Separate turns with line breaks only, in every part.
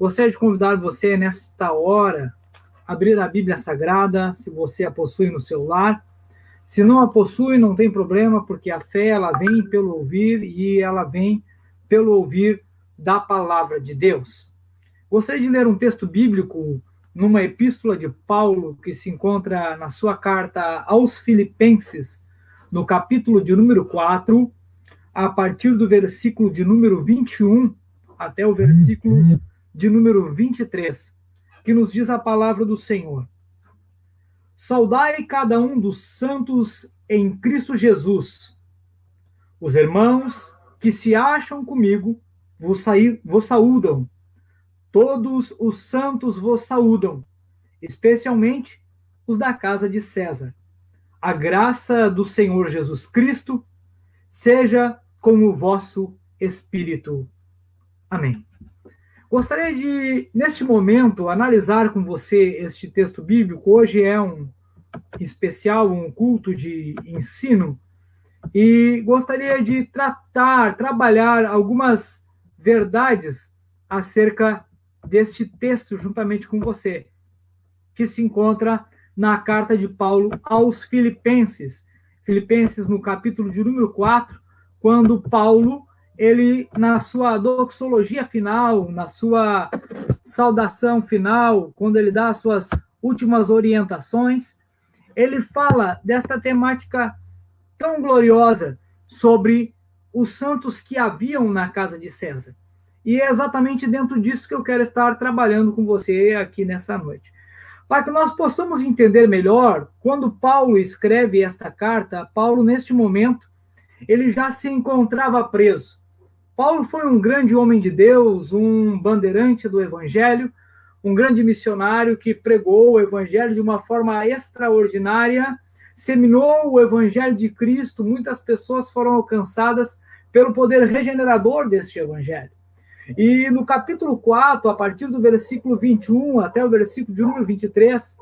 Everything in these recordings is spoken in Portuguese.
Gostaria de convidar você, nesta hora, a abrir a Bíblia Sagrada, se você a possui no seu lar. Se não a possui, não tem problema, porque a fé ela vem pelo ouvir e ela vem pelo ouvir da palavra de Deus. Gostaria de ler um texto bíblico numa epístola de Paulo que se encontra na sua carta aos Filipenses, no capítulo de número 4, a partir do versículo de número 21 até o versículo de número 23, que nos diz a palavra do Senhor. Saudai cada um dos santos em Cristo Jesus. Os irmãos que se acham comigo vos saúdam. Todos os santos vos saúdam, especialmente os da casa de César. A graça do Senhor Jesus Cristo seja com o vosso espírito. Amém. Gostaria de, neste momento, analisar com você este texto bíblico. Hoje é um especial, um culto de ensino, e gostaria de trabalhar algumas verdades acerca deste texto juntamente com você, que se encontra na carta de Paulo aos Filipenses. Filipenses, no capítulo de número 4, quando Paulo, ele, na sua doxologia final, na sua saudação final, quando ele dá as suas últimas orientações, ele fala desta temática tão gloriosa sobre os santos que haviam na casa de César. E é exatamente dentro disso que eu quero estar trabalhando com você aqui nessa noite. Para que nós possamos entender melhor, quando Paulo escreve esta carta, Paulo, neste momento, ele já se encontrava preso. Paulo foi um grande homem de Deus, um bandeirante do evangelho, um grande missionário que pregou o evangelho de uma forma extraordinária, seminou o evangelho de Cristo, muitas pessoas foram alcançadas pelo poder regenerador deste evangelho. E no capítulo 4, a partir do versículo 21 até o versículo de número 23,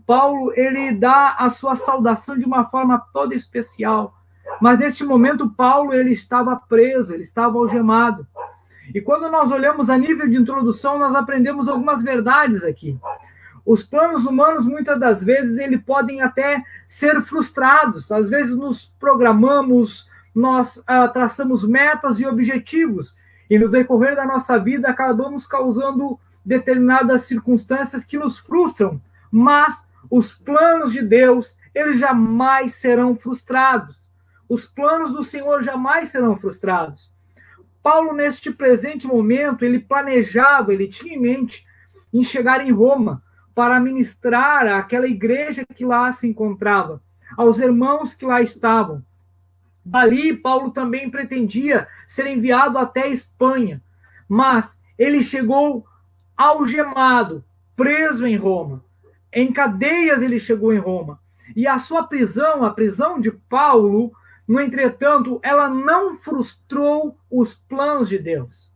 Paulo, ele dá a sua saudação de uma forma toda especial. Mas neste momento, Paulo, ele estava preso, ele estava algemado. E quando nós olhamos a nível de introdução, nós aprendemos algumas verdades aqui. Os planos humanos, muitas das vezes, eles podem até ser frustrados. Às vezes nos programamos, nós traçamos metas e objetivos, e no decorrer da nossa vida acabamos causando determinadas circunstâncias que nos frustram. Mas os planos de Deus, eles jamais serão frustrados. Os planos do Senhor jamais serão frustrados. Paulo, neste presente momento, ele planejava, ele tinha em mente em chegar em Roma para ministrar àquela igreja que lá se encontrava, aos irmãos que lá estavam. Dali, Paulo também pretendia ser enviado até a Espanha, mas ele chegou algemado, preso em Roma. Em cadeias ele chegou em Roma. E a sua prisão, a prisão de Paulo, no entretanto, ela não frustrou os planos de Deus.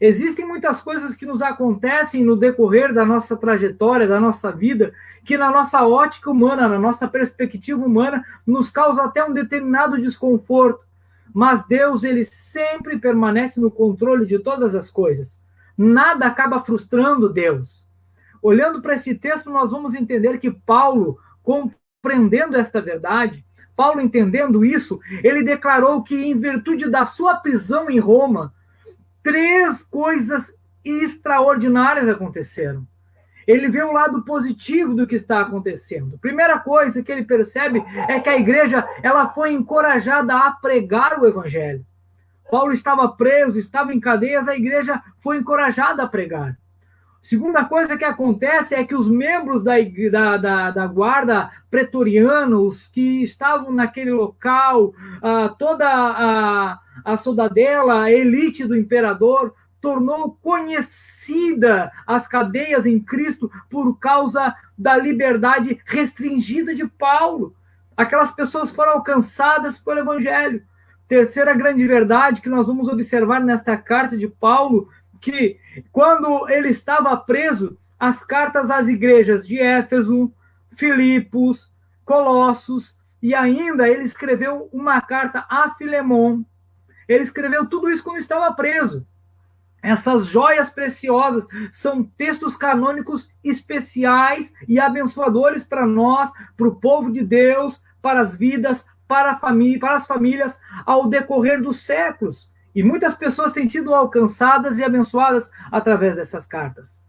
Existem muitas coisas que nos acontecem no decorrer da nossa trajetória, da nossa vida, que na nossa ótica humana, na nossa perspectiva humana, nos causa até um determinado desconforto. Mas Deus, ele sempre permanece no controle de todas as coisas. Nada acaba frustrando Deus. Olhando para esse texto, nós vamos entender que Paulo, compreendendo esta verdade, Paulo, entendendo isso, ele declarou que, em virtude da sua prisão em Roma, 3 coisas extraordinárias aconteceram. Ele vê o lado positivo do que está acontecendo. Primeira coisa que ele percebe é que a igreja, ela foi encorajada a pregar o evangelho. Paulo estava preso, estava em cadeias, a igreja foi encorajada a pregar. Segunda coisa que acontece é que os membros da guarda pretoriana, os que estavam naquele local, toda a soldadela, a elite do imperador, tornou conhecida as cadeias em Cristo por causa da liberdade restringida de Paulo. Aquelas pessoas foram alcançadas pelo evangelho. Terceira grande verdade que nós vamos observar nesta carta de Paulo, que quando ele estava preso, as cartas às igrejas de Éfeso, Filipos, Colossos, e ainda ele escreveu uma carta a Filemon. Ele escreveu tudo isso quando estava preso. Essas joias preciosas são textos canônicos especiais e abençoadores para nós, para o povo de Deus, para as vidas, para as famílias, ao decorrer dos séculos. E muitas pessoas têm sido alcançadas e abençoadas através dessas cartas.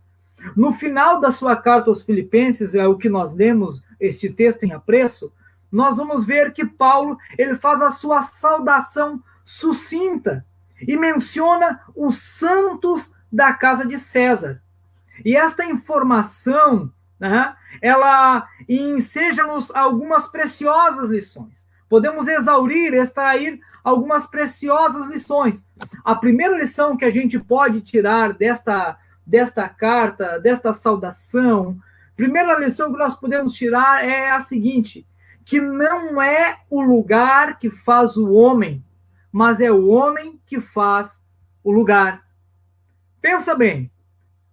No final da sua carta aos Filipenses, é o que nós lemos, este texto em apreço, nós vamos ver que Paulo ele faz a sua saudação sucinta e menciona os santos da casa de César. E esta informação, né, ela enseja-nos algumas preciosas lições. Podemos extrair algumas preciosas lições. A primeira lição que a gente pode tirar desta carta, desta saudação, primeira lição que nós podemos tirar é a seguinte, que não é o lugar que faz o homem, mas é o homem que faz o lugar. Pensa bem,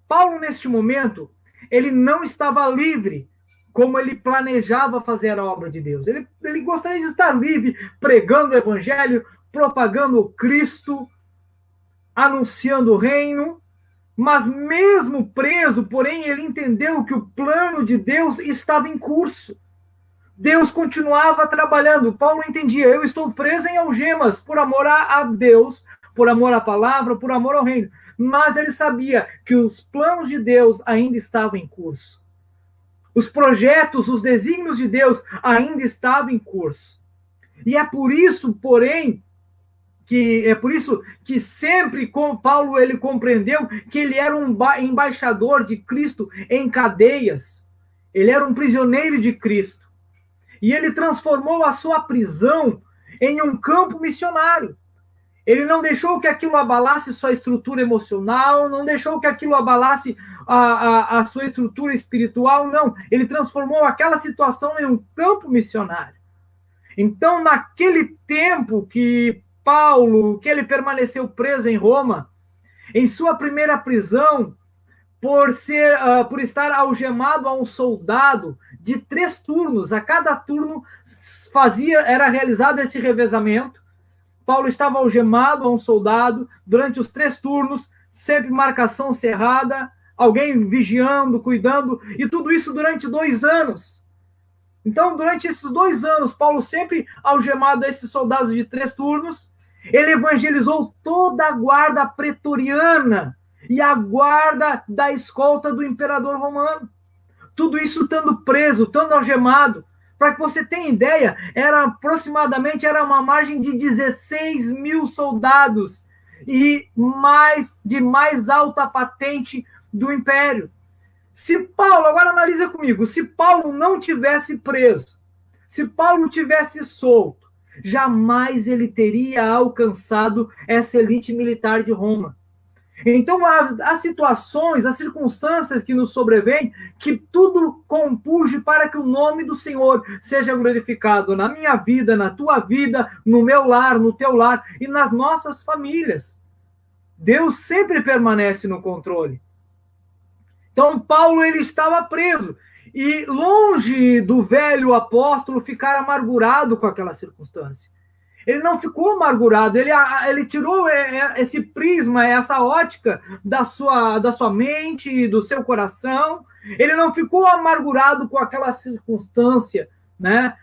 Paulo, neste momento, ele não estava livre como ele planejava fazer a obra de Deus. Ele gostaria de estar livre, pregando o evangelho, propagando o Cristo, anunciando o reino, mas mesmo preso, porém, ele entendeu que o plano de Deus estava em curso. Deus continuava trabalhando. Paulo entendia, eu estou preso em algemas por amor a Deus, por amor à palavra, por amor ao reino. Mas ele sabia que os planos de Deus ainda estavam em curso. Os projetos, os desígnios de Deus ainda estavam em curso. E é por isso, porém, que sempre com Paulo ele compreendeu que ele era um embaixador de Cristo em cadeias. Ele era um prisioneiro de Cristo. E ele transformou a sua prisão em um campo missionário. Ele não deixou que aquilo abalasse sua estrutura emocional, não deixou que aquilo abalasse a sua estrutura espiritual, não. Ele transformou aquela situação em um campo missionário. Então, naquele tempo que ele permaneceu preso em Roma, em sua primeira prisão, por estar algemado a um soldado de 3 turnos, a cada turno era realizado esse revezamento. Paulo estava algemado a um soldado durante os 3 turnos, sempre marcação cerrada, alguém vigiando, cuidando, e tudo isso durante 2 anos. Então, durante esses 2 anos, Paulo sempre algemado a esses soldados de 3 turnos, ele evangelizou toda a guarda pretoriana e a guarda da escolta do imperador romano. Tudo isso estando preso, estando algemado. Para que você tenha ideia, era uma margem de 16 mil soldados e de mais alta patente do império. Agora analisa comigo, se Paulo não tivesse preso, se Paulo tivesse solto, jamais ele teria alcançado essa elite militar de Roma. Então, as situações, as circunstâncias que nos sobrevêm, que tudo compurge para que o nome do Senhor seja glorificado na minha vida, na tua vida, no meu lar, no teu lar e nas nossas famílias. Deus sempre permanece no controle. Então, Paulo ele estava preso. E longe do velho apóstolo ficar amargurado com aquela circunstância. Ele não ficou amargurado, ele tirou esse prisma, essa ótica da sua mente, do seu coração. Ele não ficou amargurado com aquela circunstância, né?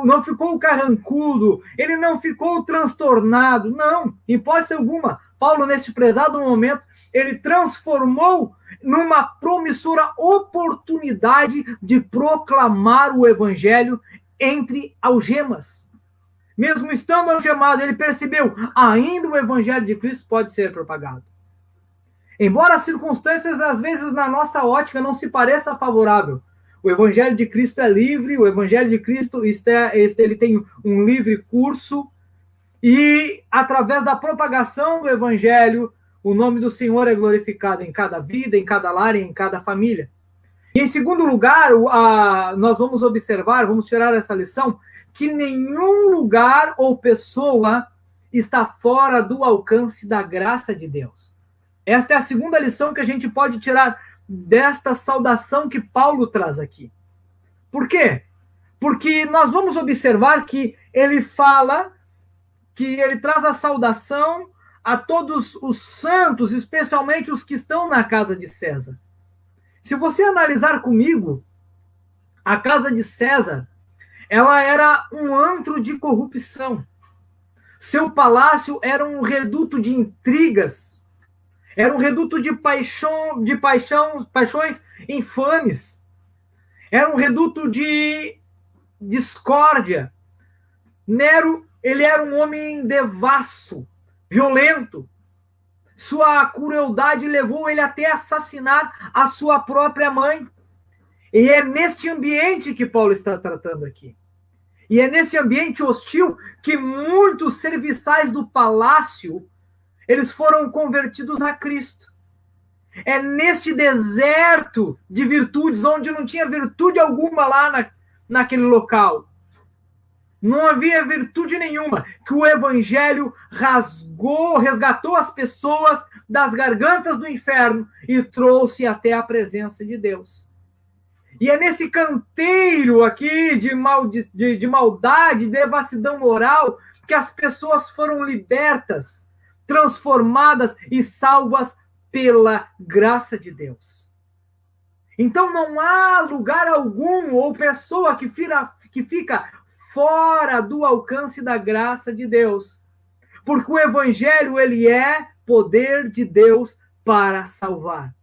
Não ficou carrancudo, ele não ficou transtornado, não, em hipótese alguma. Paulo, nesse prezado momento, ele transformou numa promissora oportunidade de proclamar o evangelho entre algemas. Mesmo estando algemado, ele percebeu, ainda o evangelho de Cristo pode ser propagado. Embora as circunstâncias, às vezes, na nossa ótica, não se pareça favorável, o evangelho de Cristo é livre, o evangelho de Cristo ele tem um livre curso, e através da propagação do evangelho, o nome do Senhor é glorificado em cada vida, em cada lar e em cada família. E, em segundo lugar, nós vamos observar, vamos tirar essa lição, que nenhum lugar ou pessoa está fora do alcance da graça de Deus. Esta é a segunda lição que a gente pode tirar desta saudação que Paulo traz aqui. Por quê? Porque nós vamos observar que ele fala, que ele traz a saudação a todos os santos, especialmente os que estão na casa de César. Se você analisar comigo, a casa de César, ela era um antro de corrupção. Seu palácio era um reduto de intrigas, era um reduto de paixões infames, era um reduto de discórdia. Nero, ele era um homem devasso, violento. Sua crueldade levou ele até assassinar a sua própria mãe. E é neste ambiente que Paulo está tratando aqui. E é nesse ambiente hostil que muitos serviçais do palácio, eles foram convertidos a Cristo. É neste deserto de virtudes, onde não tinha virtude alguma lá naquele local. Não havia virtude nenhuma, que o evangelho resgatou as pessoas das gargantas do inferno e trouxe até a presença de Deus. E é nesse canteiro aqui de maldade, de devassidão moral, que as pessoas foram libertas, transformadas e salvas pela graça de Deus. Então não há lugar algum ou pessoa que fica fora do alcance da graça de Deus. Porque o evangelho, ele é poder de Deus para salvar.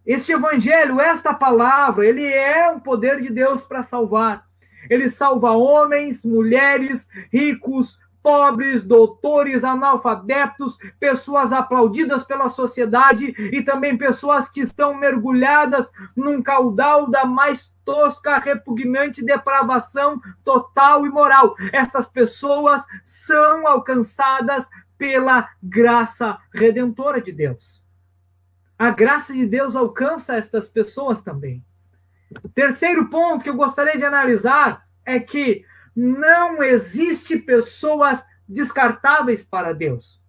Este evangelho, esta palavra, ele é um poder de Deus para salvar. Ele salva homens, mulheres, ricos, pobres, doutores, analfabetos, pessoas aplaudidas pela sociedade e também pessoas que estão mergulhadas num caudal da mais tosca, repugnante depravação total e moral. Essas pessoas são alcançadas pela graça redentora de Deus. A graça de Deus alcança estas pessoas também. O terceiro ponto que eu gostaria de analisar é que não existe pessoas descartáveis para Deus.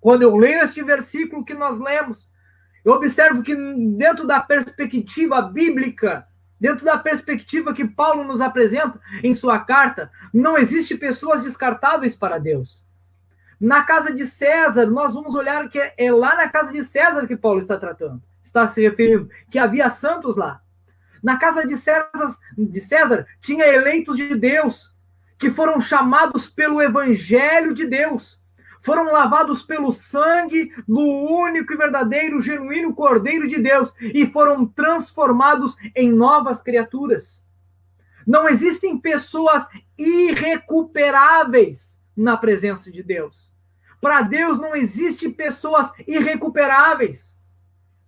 Quando eu leio este versículo que nós lemos, eu observo que dentro da perspectiva bíblica, dentro da perspectiva que Paulo nos apresenta em sua carta, não existe pessoas descartáveis para Deus. Na casa de César, nós vamos olhar que é lá na casa de César que Paulo está tratando, está se referindo, que havia santos lá. Na casa de César tinha eleitos de Deus, que foram chamados pelo evangelho de Deus, foram lavados pelo sangue do único e verdadeiro, genuíno Cordeiro de Deus, e foram transformados em novas criaturas. Não existem pessoas irrecuperáveis na presença de Deus. Para Deus não existe pessoas irrecuperáveis.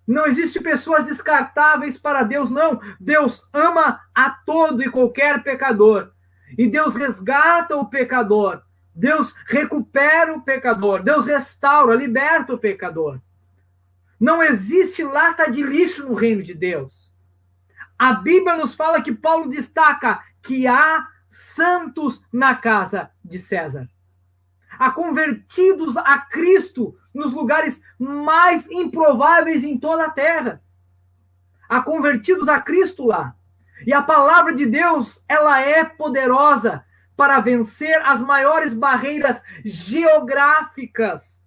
Não existe pessoas descartáveis para Deus, não. Deus ama a todo e qualquer pecador. E Deus resgata o pecador. Deus recupera o pecador. Deus restaura, liberta o pecador. Não existe lata de lixo no reino de Deus. A Bíblia nos fala que Paulo destaca que há santos na casa de César. Há convertidos a Cristo nos lugares mais improváveis em toda a terra. Há convertidos a Cristo lá. E a palavra de Deus, ela é poderosa para vencer as maiores barreiras geográficas.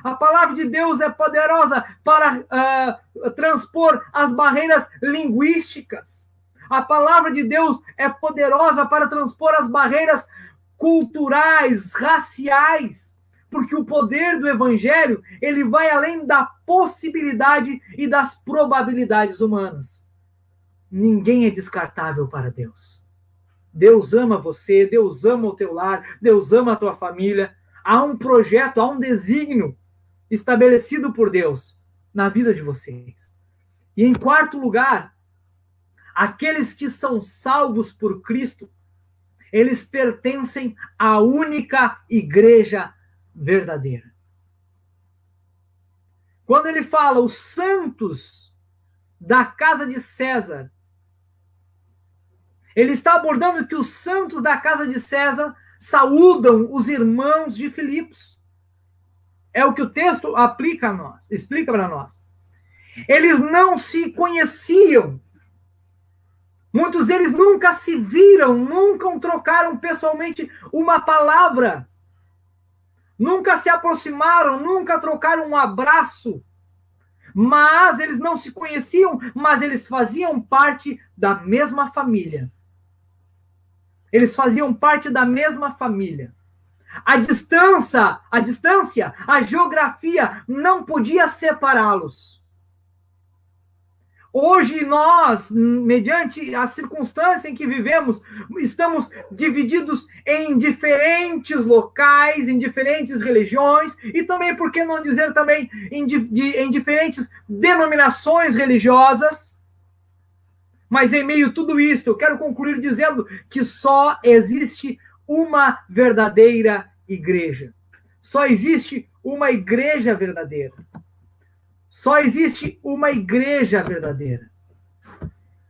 A palavra de Deus é poderosa para transpor as barreiras linguísticas. A palavra de Deus é poderosa para transpor as barreiras culturais, raciais, porque o poder do evangelho, ele vai além da possibilidade e das probabilidades humanas. Ninguém é descartável para Deus. Deus ama você, Deus ama o teu lar, Deus ama a tua família. Há um projeto, há um desígnio estabelecido por Deus na vida de vocês. E em quarto lugar, aqueles que são salvos por Cristo, eles pertencem à única igreja verdadeira. Quando ele fala os santos da casa de César, ele está abordando que os santos da casa de César saúdam os irmãos de Filipos. É o que o texto aplica a nós, explica para nós. Eles não se conheciam. Muitos deles nunca se viram, nunca trocaram pessoalmente uma palavra. nunca se aproximaram, nunca trocaram um abraço, mas eles não se conheciam, mas eles faziam parte da mesma família. Eles faziam parte da mesma família. A distância, a geografia não podia separá-los. Hoje nós, mediante a circunstância em que vivemos, estamos divididos em diferentes locais, em diferentes religiões, e também, por que não dizer também, em diferentes denominações religiosas. Mas em meio a tudo isso, eu quero concluir dizendo que só existe uma verdadeira igreja. Só existe uma igreja verdadeira. Só existe uma igreja verdadeira.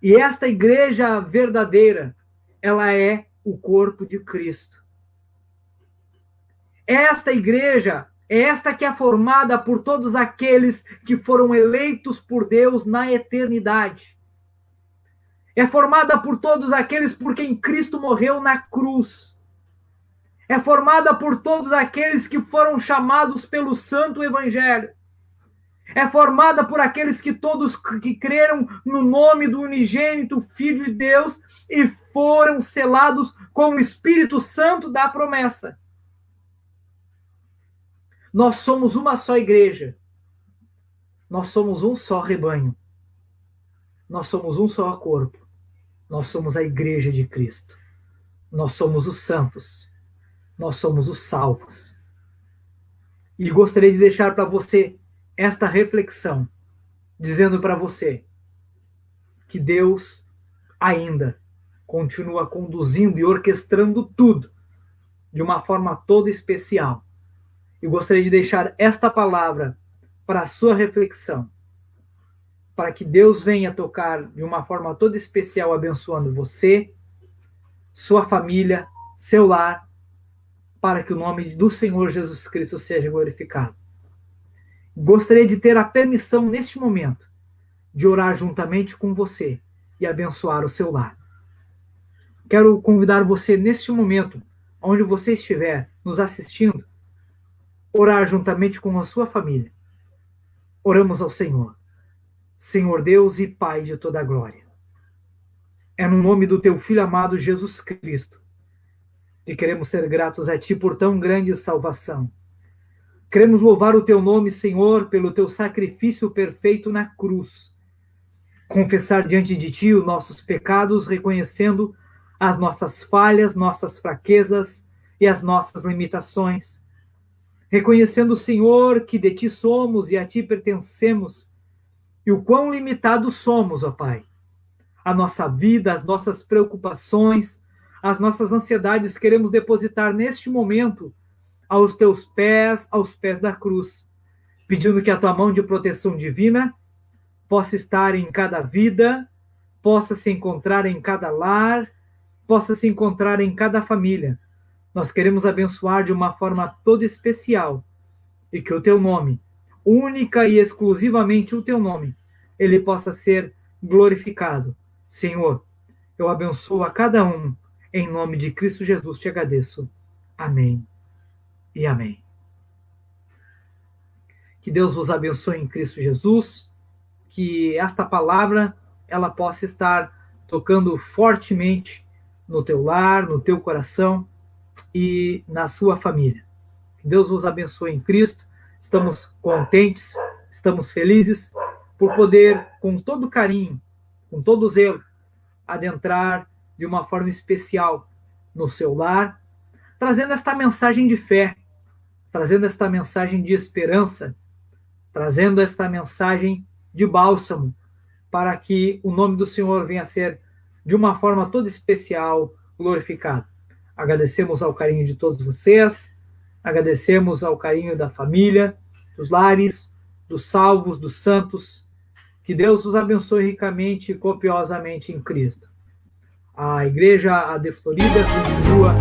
E esta igreja verdadeira, ela é o corpo de Cristo. Esta igreja é esta que é formada por todos aqueles que foram eleitos por Deus na eternidade. É formada por todos aqueles por quem Cristo morreu na cruz. É formada por todos aqueles que foram chamados pelo Santo Evangelho. É formada por aqueles que todos que creram no nome do unigênito Filho de Deus e foram selados com o Espírito Santo da promessa. Nós somos uma só igreja. Nós somos um só rebanho. Nós somos um só corpo. Nós somos a igreja de Cristo. Nós somos os santos. Nós somos os salvos. E gostaria de deixar para você esta reflexão, dizendo para você que Deus ainda continua conduzindo e orquestrando tudo de uma forma toda especial. E gostaria de deixar esta palavra para a sua reflexão, para que Deus venha tocar de uma forma toda especial, abençoando você, sua família, seu lar, para que o nome do Senhor Jesus Cristo seja glorificado. Gostaria de ter a permissão, neste momento, de orar juntamente com você e abençoar o seu lar. Quero convidar você, neste momento, onde você estiver nos assistindo, orar juntamente com a sua família. Oramos ao Senhor. Senhor Deus e Pai de toda a glória. É no nome do teu Filho amado Jesus Cristo que queremos ser gratos a Ti por tão grande salvação. Queremos louvar o Teu nome, Senhor, pelo Teu sacrifício perfeito na cruz. Confessar diante de Ti os nossos pecados, reconhecendo as nossas falhas, nossas fraquezas e as nossas limitações. Reconhecendo, Senhor, que de Ti somos e a Ti pertencemos, e o quão limitados somos, ó Pai. A nossa vida, as nossas preocupações, as nossas ansiedades queremos depositar neste momento aos Teus pés, aos pés da cruz, pedindo que a Tua mão de proteção divina possa estar em cada vida, possa se encontrar em cada lar, possa se encontrar em cada família. Nós queremos abençoar de uma forma toda especial e que o Teu nome, única e exclusivamente o Teu nome, ele possa ser glorificado. Senhor, eu abençoo a cada um, em nome de Cristo Jesus te agradeço. Amém e amém. Que Deus vos abençoe em Cristo Jesus, que esta palavra ela possa estar tocando fortemente no teu lar, no teu coração e na sua família. Que Deus vos abençoe em Cristo. Estamos contentes, estamos felizes por poder, com todo carinho, com todo zelo, adentrar de uma forma especial no seu lar, trazendo esta mensagem de fé, trazendo esta mensagem de esperança, trazendo esta mensagem de bálsamo, para que o nome do Senhor venha a ser, de uma forma toda especial, glorificado. Agradecemos ao carinho de todos vocês, agradecemos ao carinho da família, dos lares, dos salvos, dos santos. Que Deus vos abençoe ricamente e copiosamente em Cristo. A igreja, a de Florida, continua